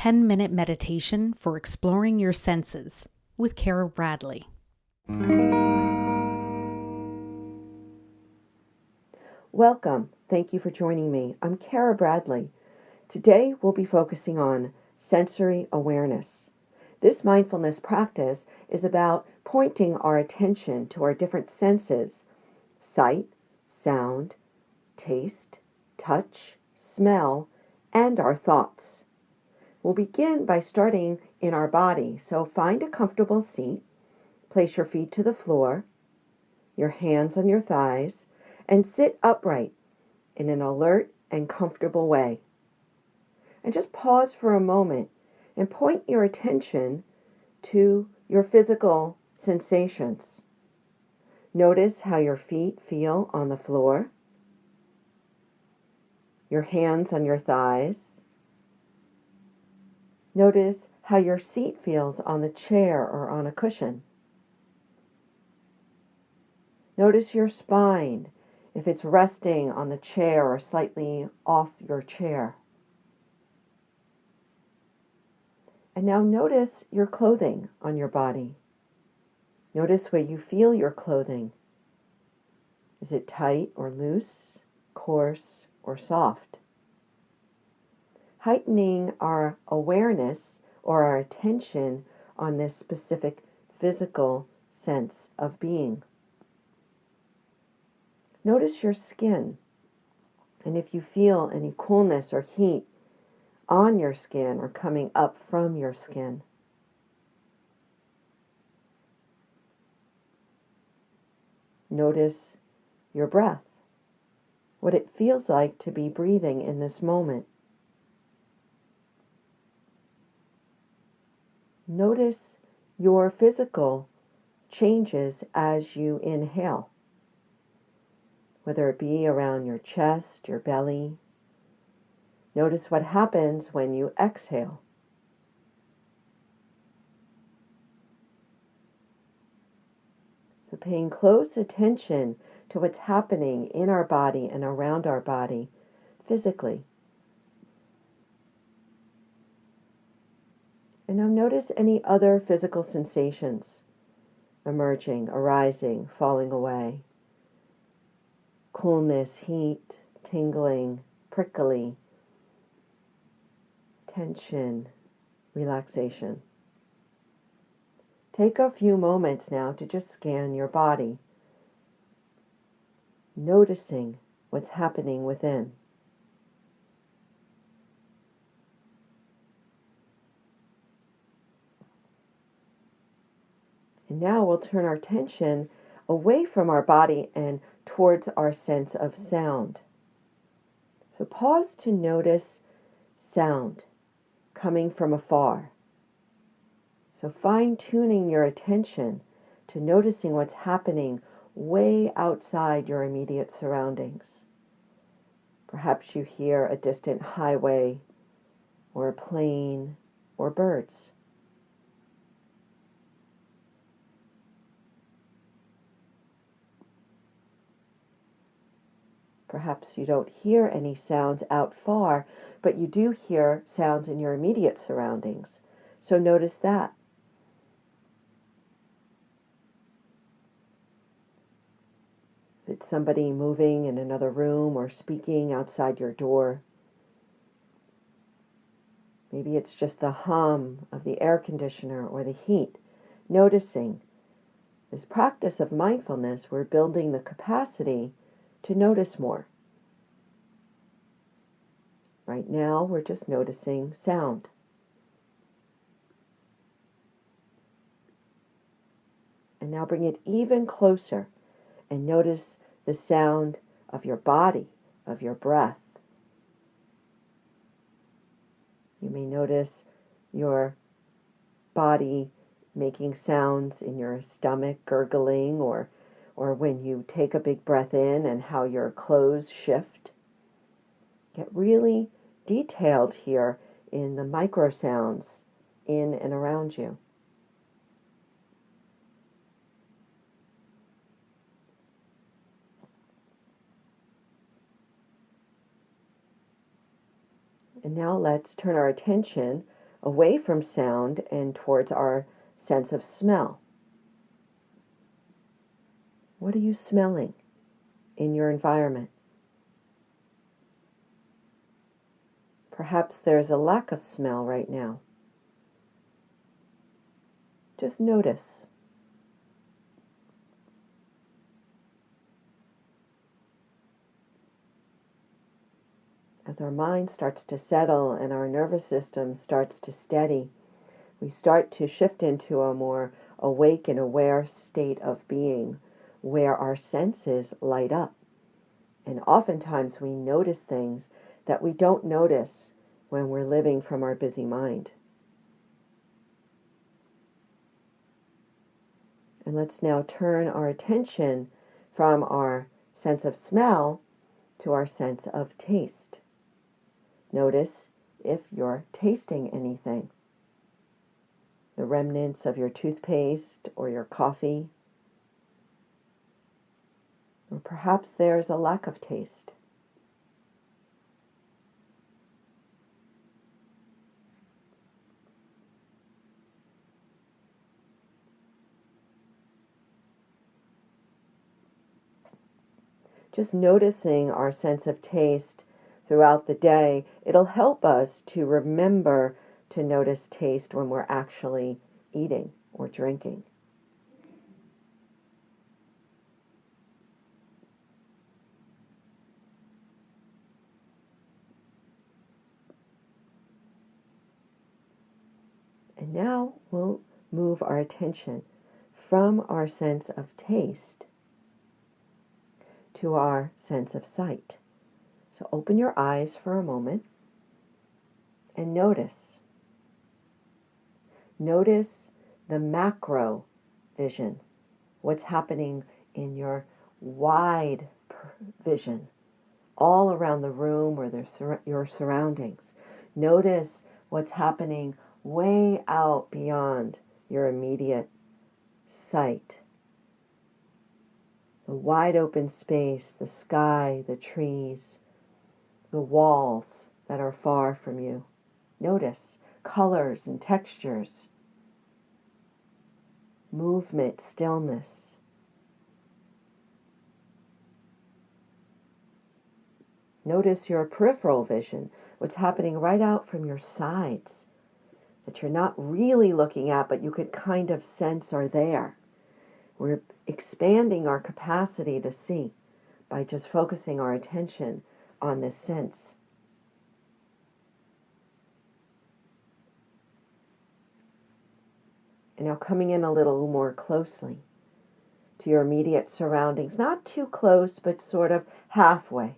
10-minute meditation for exploring your senses with Cara Bradley. Welcome. Thank you for joining me. I'm Cara Bradley. Today we'll be focusing on sensory awareness. This mindfulness practice is about pointing our attention to our different senses: sight, sound, taste, touch, smell, and our thoughts. We'll begin by starting in our body, so find a comfortable seat, place your feet to the floor, your hands on your thighs, and sit upright in an alert and comfortable way. And just pause for a moment and point your attention to your physical sensations. Notice how your feet feel on the floor, your hands on your thighs. Notice how your seat feels on the chair or on a cushion. Notice your spine, if it's resting on the chair or slightly off your chair. And now notice your clothing on your body. Notice where you feel your clothing. Is it tight or loose, coarse or soft? Heightening our awareness or our attention on this specific physical sense of being. Notice your skin, and if you feel any coolness or heat on your skin or coming up from your skin. Notice your breath, what it feels like to be breathing in this moment. Notice your physical changes as you inhale, whether it be around your chest, your belly. Notice what happens when you exhale. So paying close attention to what's happening in our body and around our body physically. And now notice any other physical sensations emerging, arising, falling away. Coolness, heat, tingling, prickly, tension, relaxation. Take a few moments now to just scan your body, noticing what's happening within. And now we'll turn our attention away from our body and towards our sense of sound. So pause to notice sound coming from afar. So fine-tuning your attention to noticing what's happening way outside your immediate surroundings. Perhaps you hear a distant highway or a plane or birds. Perhaps you don't hear any sounds out far, but you do hear sounds in your immediate surroundings. So notice that. Is it somebody moving in another room or speaking outside your door? Maybe it's just the hum of the air conditioner or the heat. Noticing. This practice of mindfulness, we're building the capacity to notice more. Right now, we're just noticing sound. And now bring it even closer and notice the sound of your body, of your breath. You may notice your body making sounds in your stomach, gurgling, or when you take a big breath in and how your clothes shift. Get really detailed here in the micro sounds in and around you. And now let's turn our attention away from sound and towards our sense of smell. What are you smelling in your environment? Perhaps there's a lack of smell right now. Just notice. As our mind starts to settle and our nervous system starts to steady, we start to shift into a more awake and aware state of being where our senses light up. And oftentimes we notice things that we don't notice when we're living from our busy mind. And let's now turn our attention from our sense of smell to our sense of taste. Notice if you're tasting anything. The remnants of your toothpaste or your coffee. Or perhaps there's a lack of taste. Just noticing our sense of taste throughout the day, it'll help us to remember to notice taste when we're actually eating or drinking. And now we'll move our attention from our sense of taste to our sense of sight. So open your eyes for a moment and notice. Notice the macro vision, what's happening in your wide vision, all around the room or your surroundings. Notice what's happening way out beyond your immediate sight. The wide open space, the sky, the trees, the walls that are far from you. Notice colors and textures, movement, stillness. Notice your peripheral vision, what's happening right out from your sides, that you're not really looking at, but you could kind of sense are there. We're expanding our capacity to see by just focusing our attention on this sense. And now coming in a little more closely to your immediate surroundings, not too close, but sort of halfway.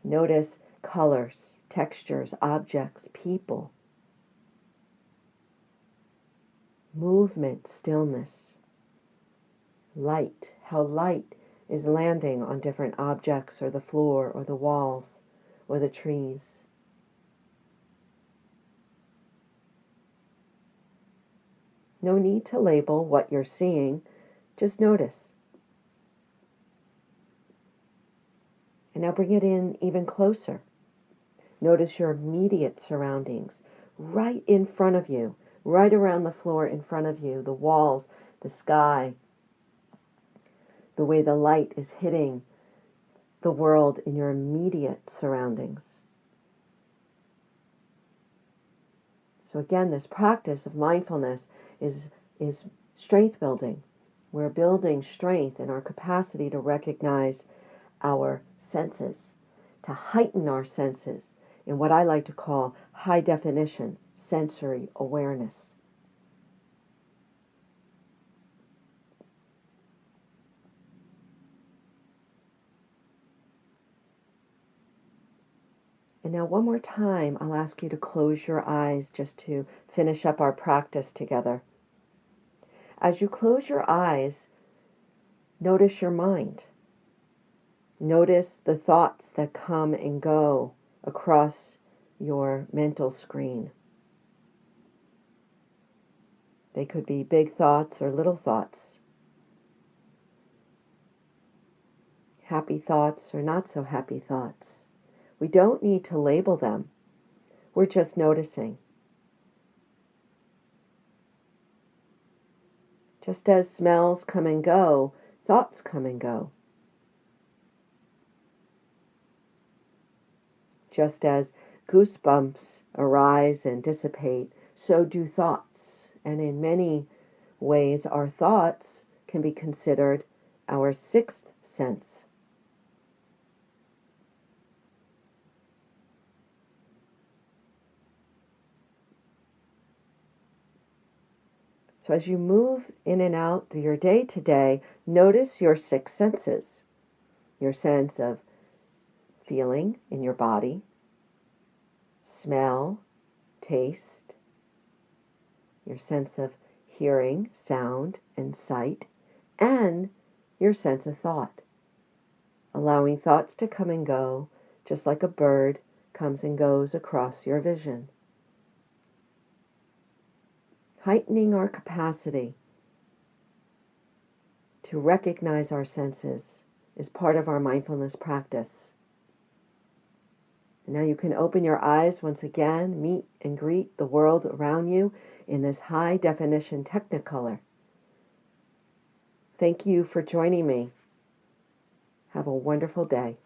Notice colors, textures, objects, people, movement, stillness, light, how light is landing on different objects or the floor or the walls or the trees. No need to label what you're seeing, just notice. And now bring it in even closer. Notice your immediate surroundings, right in front of you, right around the floor in front of you, the walls, the sky, the way the light is hitting the world in your immediate surroundings. So again, this practice of mindfulness is strength building. We're building strength in our capacity to recognize our senses, to heighten our senses in what I like to call high definition sensory awareness. And now one more time, I'll ask you to close your eyes just to finish up our practice together. As you close your eyes, notice your mind. Notice the thoughts that come and go across your mental screen. They could be big thoughts or little thoughts. Happy thoughts or not so happy thoughts. We don't need to label them. We're just noticing. Just as smells come and go, thoughts come and go. Just as goosebumps arise and dissipate, so do thoughts. And in many ways, our thoughts can be considered our sixth sense. So as you move in and out through your day to day, notice your six senses. Your sense of feeling in your body, smell, taste, your sense of hearing, sound, and sight, and your sense of thought. Allowing thoughts to come and go, just like a bird comes and goes across your vision. Heightening our capacity to recognize our senses is part of our mindfulness practice. And now you can open your eyes once again, meet and greet the world around you in this high definition Technicolor. Thank you for joining me. Have a wonderful day.